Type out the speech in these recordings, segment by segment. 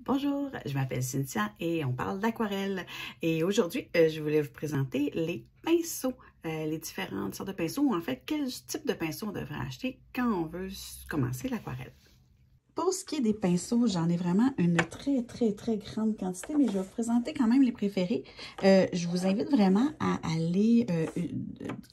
Bonjour, je m'appelle Cynthia et on parle d'aquarelle. Et aujourd'hui, je voulais vous présenter les pinceaux, les différentes sortes de pinceaux, ou en fait, quel type de pinceau on devrait acheter quand on veut commencer l'aquarelle. Pour ce qui est des pinceaux, j'en ai vraiment une très grande quantité, mais je vais vous présenter quand même les préférés. Je vous invite vraiment à aller,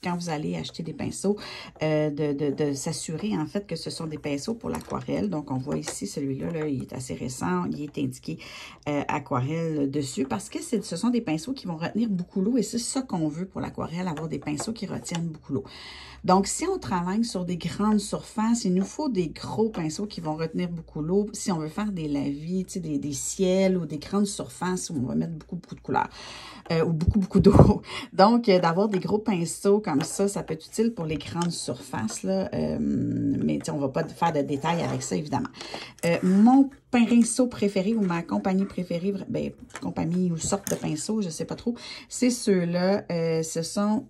quand vous allez acheter des pinceaux, de s'assurer en fait que ce sont des pinceaux pour l'aquarelle. Donc, on voit ici, celui-là, là, il est assez récent, il est indiqué aquarelle dessus parce que ce sont des pinceaux qui vont retenir beaucoup l'eau et c'est ça qu'on veut pour l'aquarelle, avoir des pinceaux qui retiennent beaucoup l'eau. Donc, si on travaille sur des grandes surfaces, il nous faut des gros pinceaux qui vont retenir beaucoup l'eau. Si on veut faire des lavis, tu sais, des ciels ou des grandes surfaces où on va mettre beaucoup de couleurs ou beaucoup d'eau. Donc, d'avoir des gros pinceaux comme ça peut être utile pour les grandes surfaces, là. Mais tu sais, on ne va pas faire de détails avec ça, évidemment. Mon pinceau préféré ou ma compagnie préférée, ben, compagnie ou sorte de pinceau, je ne sais pas trop, c'est ceux-là. Ce sont...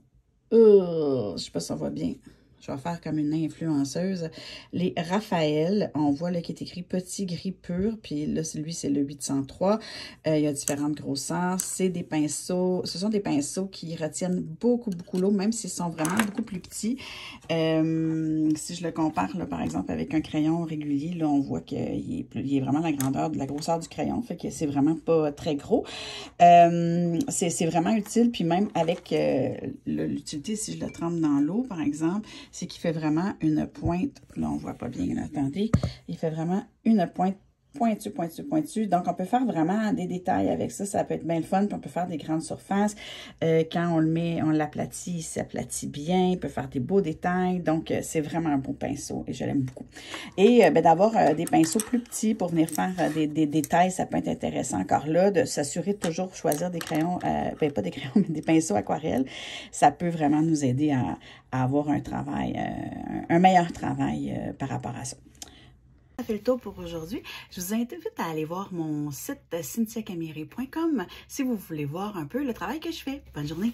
je ne sais pas si ça va bien. Je vais faire comme une influenceuse. Les Raphaël, on voit là qu'il est écrit petit gris pur. Puis là, lui, c'est le 803. Il y a différentes grosseurs. C'est des pinceaux. Ce sont des pinceaux qui retiennent beaucoup l'eau, même s'ils sont vraiment beaucoup plus petits. Si je le compare, là, par exemple, avec un crayon régulier, là, on voit qu'il est vraiment la grandeur de la grosseur du crayon. Fait que c'est vraiment pas très gros. C'est vraiment utile. Puis même avec l'utilité, si je le trempe dans l'eau, par exemple, c'est qu'il fait vraiment une pointe. Là, on ne voit pas bien, là, attendez. Il fait vraiment une pointe pointu. Donc, on peut faire vraiment des détails avec ça. Ça peut être bien le fun. Puis on peut faire des grandes surfaces. Quand on le met, on l'aplatit, il s'aplatit bien. Il peut faire des beaux détails. Donc, c'est vraiment un beau pinceau et je l'aime beaucoup. Et d'avoir des pinceaux plus petits pour venir faire des détails, ça peut être intéressant encore là. De s'assurer de toujours choisir des crayons, ben, pas des crayons, mais des pinceaux aquarelles. Ça peut vraiment nous aider à avoir un travail, un meilleur travail par rapport à ça. Ça fait le tour pour aujourd'hui. Je vous invite à aller voir mon site cynthiacamiri.com si vous voulez voir un peu le travail que je fais. Bonne journée!